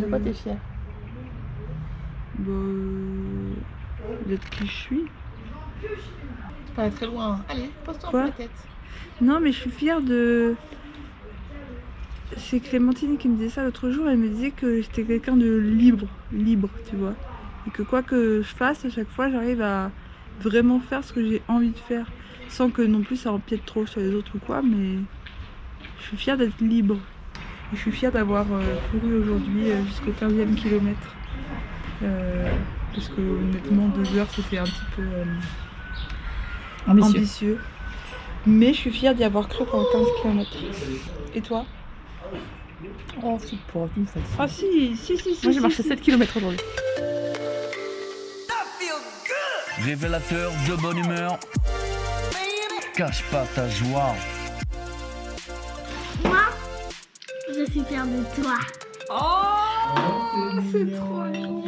De quoi t'es fière? D'être qui je suis. Tu parais très loin. Allez, pose-toi un peu Quoi? la tête. Non, mais je suis fière de... C'est Clémentine qui me disait ça l'autre jour. Elle me disait que j'étais quelqu'un de libre, tu vois. Et que quoi que je fasse, à chaque fois, j'arrive à vraiment faire ce que j'ai envie de faire. Sans que non plus ça empiète trop sur les autres ou quoi, mais je suis fière d'être libre. Et je suis fière d'avoir couru aujourd'hui jusqu'au 15e kilomètre. Parce que honnêtement 2 heures c'était un petit peu ambitieux. Mais je suis fière d'y avoir cru pendant 15 km. Et toi? Oh, c'est pour une fois. Ah si. Moi j'ai marché 7 km aujourd'hui. Révélateur de bonne humeur. Cache pas ta joie. Moi, je suis fière de toi. Oh, c'est trop mignon.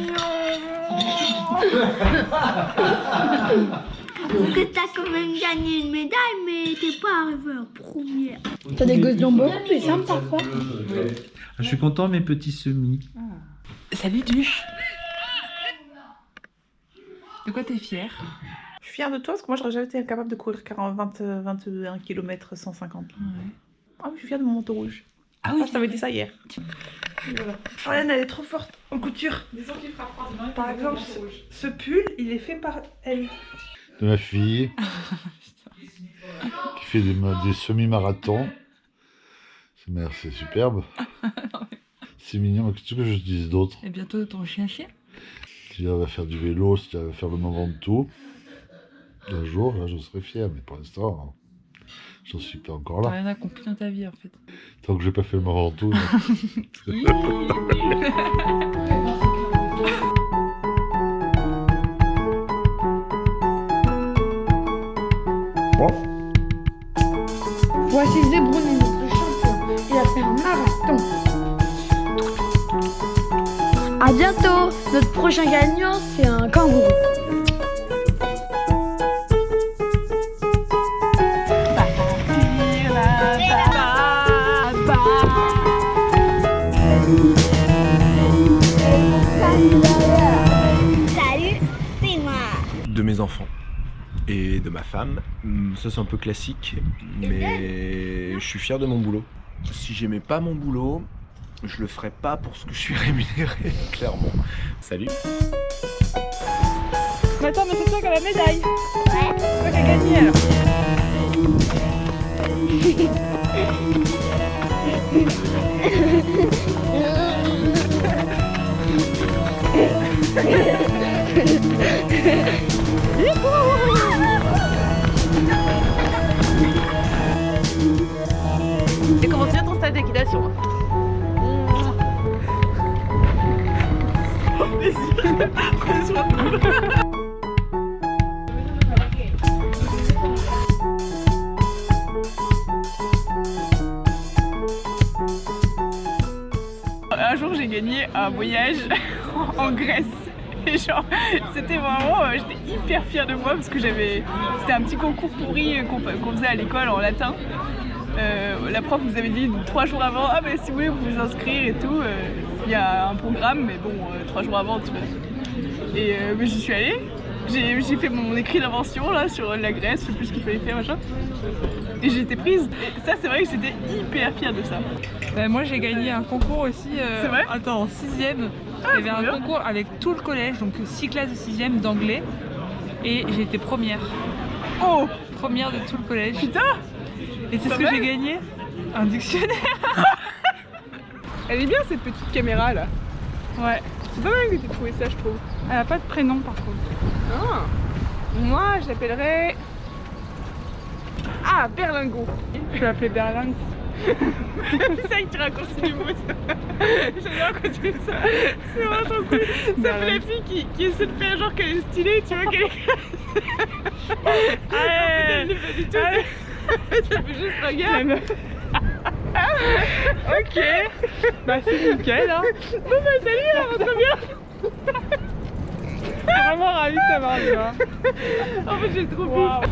Parce que t'as quand même gagné une médaille, mais t'es pas arrivé en première. T'as des gosses beaucoup plus simples parfois. Je suis content mes petits semis. Salut Duche. De quoi t'es fière? Je suis fière de toi parce que moi j'aurais jamais été capable de courir 21 km 150. Ouais. Ah oui, je suis fière de mon manteau rouge. Ah oui, je t'avais dit ça hier. Voilà. Charlène, elle est trop forte en couture. Disons qu'il fera froid demain. Par exemple, ce pull, il est fait par elle. De ma fille qui fait des semi-marathons. C'est superbe. C'est mignon, mais qu'est-ce que je dise d'autre? Et bientôt ton chien. Si elle va faire du vélo, si elle va faire le Mont Ventoux, un jour, là, je serai fier, mais pour l'instant, j'en suis pas encore T'as là. rien accompli dans ta vie en fait. Tant que j'ai pas fait le Mont Ventoux. Voici Zebrouni, notre champion. Il a fait un marathon. À bientôt. Notre prochain gagnant, c'est un kangourou. Salut, c'est moi. De mes enfants et de ma femme. Ça c'est un peu classique, mais je suis fier de mon boulot. Si j'aimais pas mon boulot, je le ferais pas pour ce que je suis rémunéré, clairement. Salut. Mais attends, mais c'est toi qui as la médaille. Ouais. C'est toi qui as gagné alors. Et comment vient ton stade d'équitation? Un jour j'ai gagné un voyage en Grèce et genre c'était vraiment, j'étais hyper fière de moi parce que c'était un petit concours pourri qu'on faisait à l'école en latin. La prof nous avait dit 3 jours avant, ah mais si vous voulez vous inscrire et tout, il y a un programme mais bon 3 jours avant tu vois. Et mais j'y suis allée, j'ai fait mon écrit d'invention là sur la Grèce, je sais plus ce qu'il fallait faire machin. Et j'ai été prise. Et ça c'est vrai que j'étais hyper fière de ça. Moi j'ai gagné un concours aussi. C'est vrai? Attends, en 6ème. Ah, Il y avait un concours avec tout le collège, donc 6 classes de 6ème d'anglais. Et j'ai été première. Oh! Première de tout le collège. Putain! Et c'est ce que j'ai gagné? Un dictionnaire. Elle est bien cette petite caméra là. Ouais. C'est pas mal que t'aies trouvé ça je trouve. Elle a pas de prénom par contre. Ah. Moi je l'appellerais... Ah, Berlingot. Je vais l'appeler Berlingue. C'est ça que tu raccourcis les mots. J'adore quand tu fais ça. C'est vraiment trop cool. Ça fait la fille qui essaie de faire genre qu'elle est stylée, tu vois qu'elle est... Elle l'est pas du tout. Ça fait juste regarde. Ok. Bah c'est nickel hein. Bon bah salut alors, très bien. Je suis vraiment ravie de t'avoir vu hein. En fait j'ai trop Wow. bu.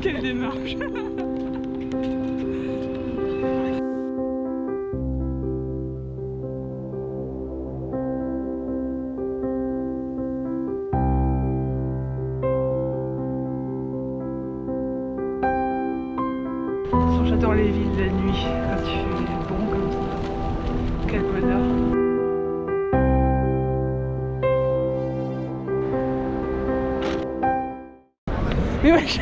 Quelle démarche. les villes la nuit, quand il fait bon comme ça. Quel bonheur. Mais wesh.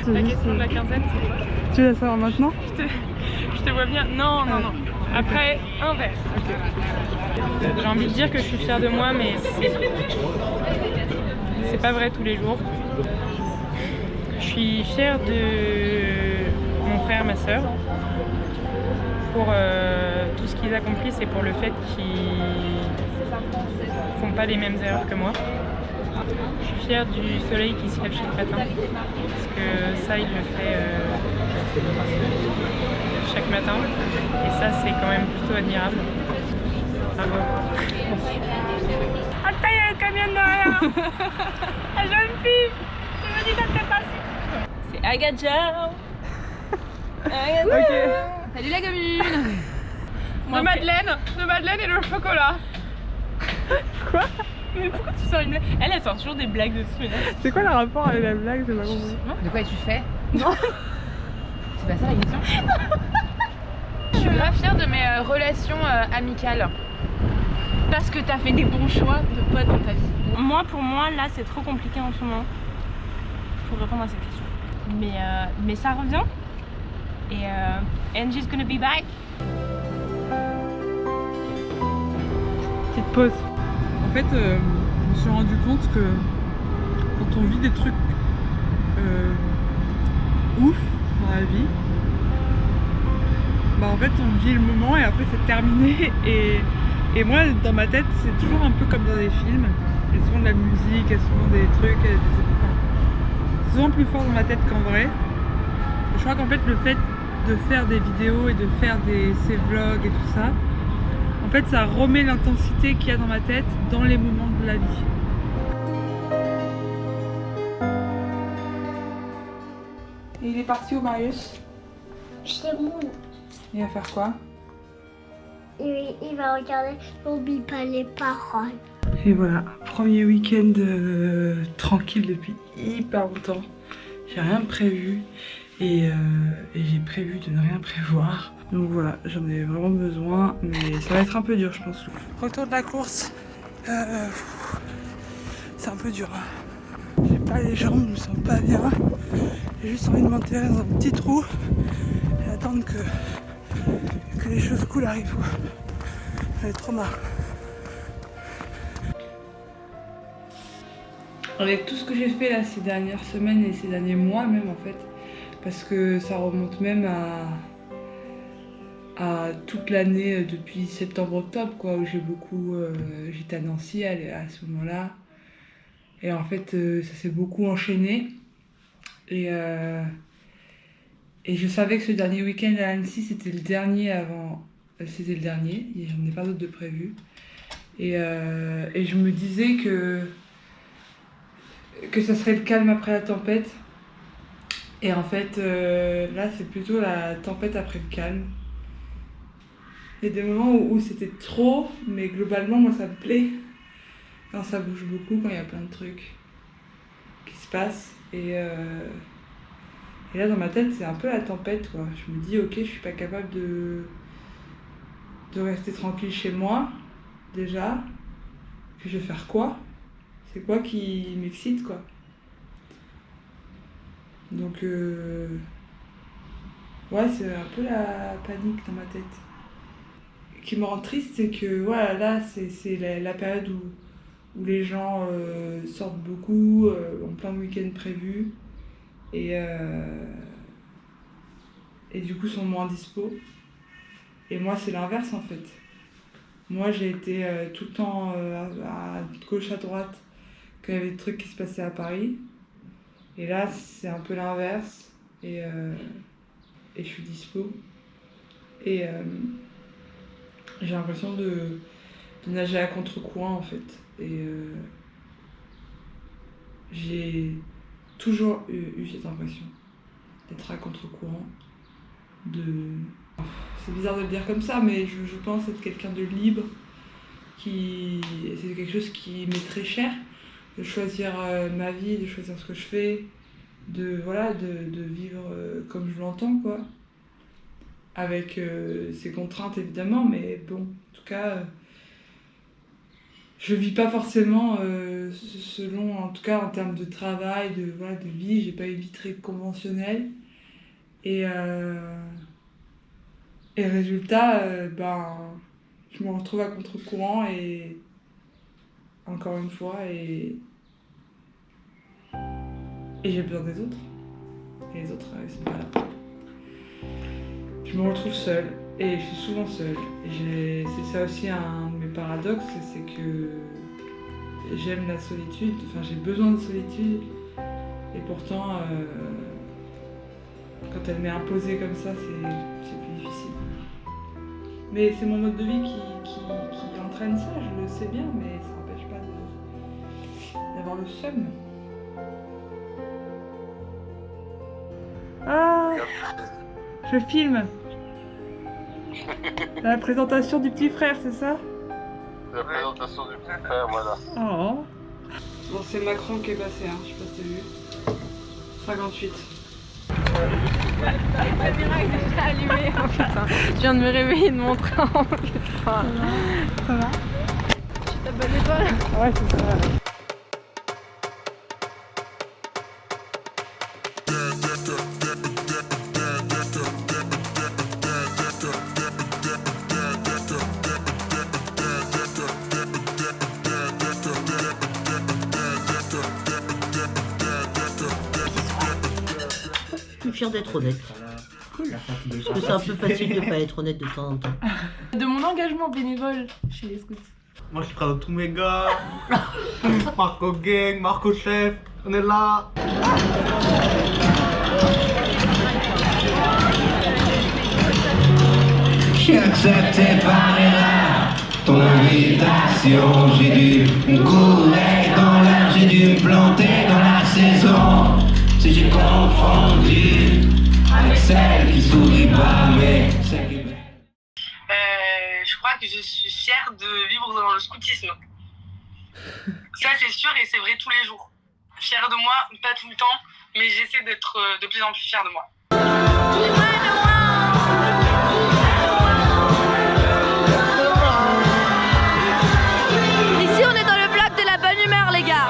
La question de la quinzaine, c'est quoi? Tu veux la savoir maintenant? Je te vois bien. Non, non, non. Après, un verre. J'ai envie de dire que je suis fière de moi, mais c'est pas vrai tous les jours. Je suis fière de mon frère, ma soeur, pour tout ce qu'ils accomplissent et pour le fait qu'ils font pas les mêmes erreurs que moi. Je suis fière du soleil qui se lève chaque matin, parce que ça, il le fait chaque matin, et ça, c'est quand même plutôt admirable. Bravo. Ah, il y a le camion derrière. La jeune fille, tu me dis quand t'es passée. C'est Agadja. Ok. Salut la commune. De Madeleine et le chocolat. Quoi? Mais pourquoi tu sors une blague? Elle sort toujours des blagues dessus. C'est quoi le rapport avec la blague? J'ai pas compris. De quoi tu fais? Non. C'est pas ça la question. Je suis grave fière de mes relations amicales. Parce que t'as fait des bons choix de potes dans ta vie. Moi, pour moi, là, c'est trop compliqué en ce moment pour répondre à cette question. Mais ça revient. Et Angie's gonna be back. Petite pause. En fait, je me suis rendu compte que quand on vit des trucs ouf dans la vie, bah en fait on vit le moment et après c'est terminé. Et moi dans ma tête c'est toujours un peu comme dans des films. Il y a souvent de la musique, il y a souvent des trucs, c'est souvent plus fort dans ma tête qu'en vrai. Et je crois qu'en fait le fait de faire des vidéos et de faire ces vlogs et tout ça, en fait ça remet l'intensité qu'il y a dans ma tête dans les moments de la vie. Et il est parti où Marius? Chez moi. Il va faire quoi? Il va regarder, n'oublie pas les paroles. Et voilà, premier week-end tranquille depuis hyper longtemps. J'ai rien prévu et j'ai prévu de ne rien prévoir. Donc voilà, j'en ai vraiment besoin, mais ça va être un peu dur je pense. Retour de la course, c'est un peu dur. J'ai pas les jambes, je me sens pas bien. J'ai juste envie de m'enterrer dans un petit trou et attendre que les choses cool arrivent. J'en ai trop marre. Avec tout ce que j'ai fait là ces dernières semaines et ces derniers mois même en fait, parce que ça remonte même à toute l'année depuis septembre-octobre quoi, où j'étais à Nancy à ce moment-là. Et en fait ça s'est beaucoup enchaîné et je savais que ce dernier week-end à Annecy c'était le dernier avant, c'était le dernier, j'en ai pas d'autres de prévu. Et je me disais que ça serait le calme après la tempête. Et en fait, là, c'est plutôt la tempête après le calme. Il y a des moments où c'était trop, mais globalement, moi, ça me plaît. Quand ça bouge beaucoup, quand il y a plein de trucs qui se passent. Et là, dans ma tête, c'est un peu la tempête, quoi. Je me dis, ok, je suis pas capable de rester tranquille chez moi, déjà. Puis je vais faire quoi? C'est quoi qui m'excite, quoi. Donc, ouais, c'est un peu la panique dans ma tête. Ce qui me rend triste, c'est que, voilà, là, c'est la période où les gens sortent beaucoup, ont plein de week-ends prévus, et du coup sont moins dispo. Et moi, c'est l'inverse, en fait. Moi, j'ai été tout le temps à gauche, à droite, quand il y avait des trucs qui se passaient à Paris. Et là, c'est un peu l'inverse. Et je suis dispo. Et j'ai l'impression de nager à contre-courant, en fait. Et j'ai toujours eu cette impression d'être à contre-courant. C'est bizarre de le dire comme ça, mais je pense être quelqu'un de libre. C'est quelque chose qui m'est très cher. De choisir ma vie, de choisir ce que je fais, de vivre comme je l'entends, quoi. avec ses contraintes évidemment, mais bon, en tout cas, je vis pas forcément selon, en tout cas en termes de travail, de vie, j'ai pas une vie très conventionnelle. Et résultat, je me retrouve à contre-courant et encore une fois, et j'ai besoin des autres. Et les autres, ils sont pas là. Je me retrouve seule, et je suis souvent seule. C'est ça aussi un de mes paradoxes, c'est que j'aime la solitude, enfin j'ai besoin de solitude, et pourtant, quand elle m'est imposée comme ça, c'est plus difficile. Mais c'est mon mode de vie qui entraîne ça, je le sais bien, mais ça n'empêche pas d'avoir le seum. Ah, je filme. La présentation du petit frère, c'est ça? La présentation du petit frère, voilà. Oh. Bon, c'est Macron qui est passé, hein, je sais pas si t'as vu. 58. La caméra est déjà allumée, oh putain. Je viens de me réveiller de mon train. Ça va? Tu t'abonnes étoile? Ouais, c'est ça. Je suis fière d'être honnête. Cool. Parce que c'est un peu facile de pas être honnête de temps en temps. De mon engagement bénévole chez les scouts. Moi je présente tous mes gars. Marco Gang, Marco Chef, on est là. J'ai accepté par erreur ton invitation. J'ai dû me couler dans l'air, j'ai dû me planter dans la saison. Si j'ai confondu avec celle qui sourit pas, mais celle qui... Je crois que je suis fière de vivre dans le scoutisme. Ça c'est sûr et c'est vrai tous les jours. Fière de moi, pas tout le temps, mais j'essaie d'être de plus en plus fière de moi. Ici on est dans le vlog de la bonne humeur les gars.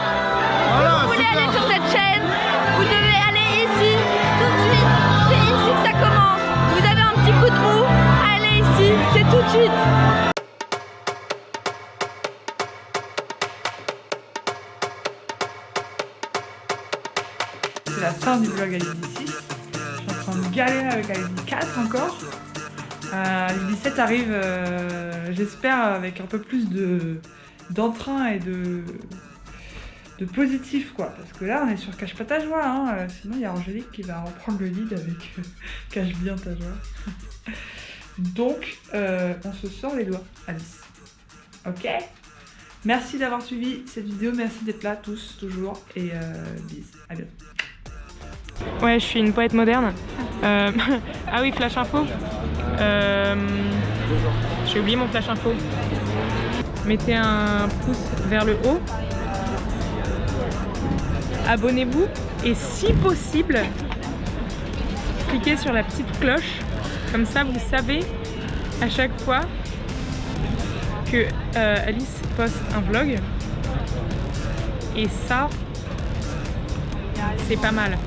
Si vous voulez aller sur cette chaîne, vous devez aller ici, tout de suite. C'est ici que ça commence. Vous avez un petit coup de mou, allez ici, c'est tout de suite. C'est la fin du vlog Alibi 6. Je suis en train de galérer avec Alibi 4 encore. Alibi 7 arrive, j'espère, avec un peu plus d'entrain et de positif, quoi. Parce que là, on est sur Cache pas ta joie. Hein. Sinon, il y a Angélique qui va reprendre le lead avec Cache bien ta joie. Donc, on se sort les doigts, Alice. Ok? Merci d'avoir suivi cette vidéo. Merci d'être là, tous, toujours. Et bis. À bientôt. Ouais, je suis une poète moderne. Ah oui, flash info. J'ai oublié mon flash info. Mettez un pouce vers le haut. Abonnez-vous et si possible, cliquez sur la petite cloche. Comme ça, vous savez à chaque fois que Alice poste un vlog. Et ça, c'est pas mal.